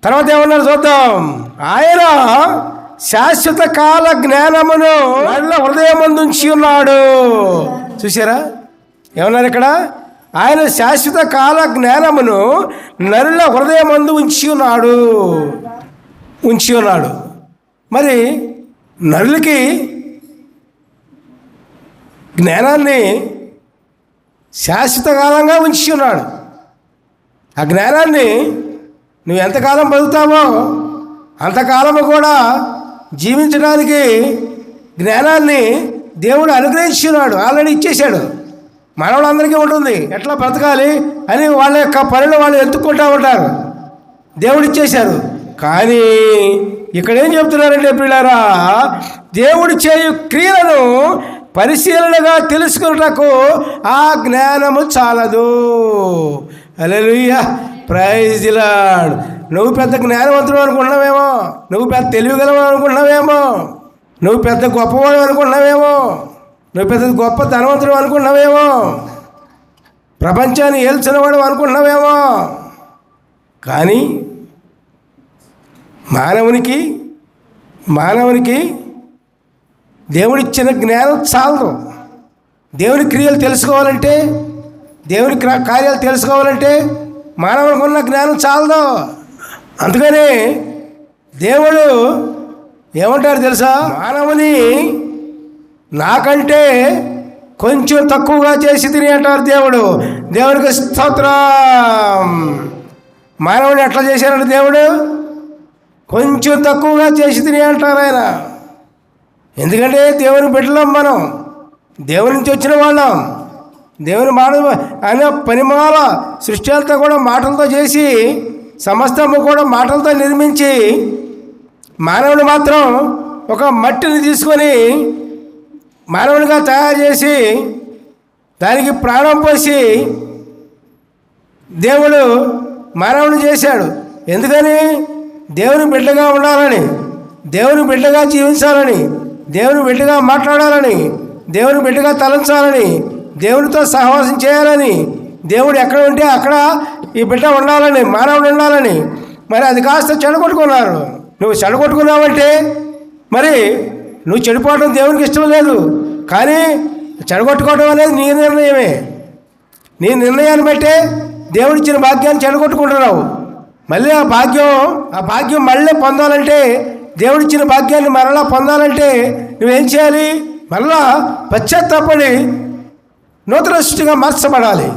తర్వాత ఏమన్నారు చూద్దాం. ఆయన శాశ్వత కాల జ్ఞానమును నరుల హృదయమందు ఉంచి ఉన్నాడు. చూసారా ఏమన్నారు ఇక్కడ? ఆయన శాశ్వత కాల జ్ఞానమును నరుల హృదయమందు ఉంచి ఉన్నాడు. మరి నరులకి జ్ఞానాన్ని శాశ్వత కాలంగా ఉంచి ఉన్నాడు. ఆ జ్ఞానాన్ని నువ్వు ఎంతకాలం బతుకుతావో అంతకాలము కూడా జీవించడానికి జ్ఞానాన్ని దేవుడు అనుగ్రహించున్నాడు. ఆల్రెడీ ఇచ్చేశాడు. మానవులందరికీ ఉంటుంది ఎట్లా బ్రతకాలి అని వాళ్ళ యొక్క పనులు వాళ్ళు ఎత్తుక్కుంటూ ఉంటారు. దేవుడు ఇచ్చేశారు. కానీ ఇక్కడ ఏం చెప్తున్నారంటే పిల్లారా, దేవుడు చేయు క్రియలను పరిశీలనగా తెలుసుకున్నటకు ఆ జ్ఞానము చాలదు. హల్లెలూయా, ప్రైజ్ ది లార్డ్. నువ్వు పెద్ద జ్ఞానవంతుడు అనుకుంటున్నావేమో, నువ్వు పెద్ద తెలివిగలవు అనుకుంటున్నావేమో, నువ్వు పెద్ద గొప్పవాడు అనుకుంటున్నావేమో, నువ్వు పెద్ద గొప్ప ధనవంతుడు అనుకుంటున్నావేమో, ప్రపంచాన్ని ఏల్చినవాడు అనుకుంటున్నావేమో. కానీ మానవునికి దేవుడిచ్చిన జ్ఞానం చాలదు. దేవుని క్రియలు తెలుసుకోవాలంటే, దేవుని కార్యాలు తెలుసుకోవాలంటే మానవునికి ఉన్న జ్ఞానం చాలదు. అందుకని దేవుడు ఏమంటారు తెలుసా? మానవుని నాకంటే కొంచెం తక్కువగా చేసి తిని అంటారు దేవుడు. దేవునికి స్తోత్రం. మానవుని ఎట్లా చేశారంటే దేవుడు కొంచెం తక్కువగా చేసి తిని అంటారు ఆయన. ఎందుకంటే దేవుని బిడ్డలం మనం, దేవుని నుంచి వచ్చిన వాళ్ళం. దేవుని మాట ఆయన పనిమాల సృష్టి అంతా కూడా మాటలతో చేసి, సమస్తము కూడా మాటలతో నిర్మించి, మానవుని మాత్రం ఒక మట్టిని తీసుకొని మానవునిగా తయారు చేసి దానికి ప్రాణం పోసి దేవుడు మానవుని చేశాడు. ఎందుకని? దేవుని బిడ్డగా ఉండాలని, దేవుని బిడ్డగా జీవించాలని, దేవుని బిడ్డగా మాట్లాడాలని, దేవుని బిడ్డగా తలంచాలని, దేవునితో సహవాసం చేయాలని, దేవుడు ఎక్కడ ఉంటే అక్కడ ఈ బిడ్డ ఉండాలని, మానవుడు ఉండాలని. మరి అది కాస్త చెడగొట్టుకున్నారు. నువ్వు చెడగొట్టుకున్నావంటే మరి నువ్వు చెడిపోవడం దేవునికి ఇష్టం లేదు. కానీ చెడగొట్టుకోవడం అనేది నీ నిర్ణయమే. నీ నిర్ణయాన్ని బట్టే దేవుడిచ్చిన భాగ్యాన్ని చెడగొట్టుకుంటున్నావు. మళ్ళీ ఆ భాగ్యం మళ్ళీ పొందాలంటే, దేవుడిచ్చిన భాగ్యాన్ని మరలా పొందాలంటే నువ్వేం చేయాలి? మరలా పశ్చాత్తాపడి నూతన సృష్టిగా మార్చబడాలి.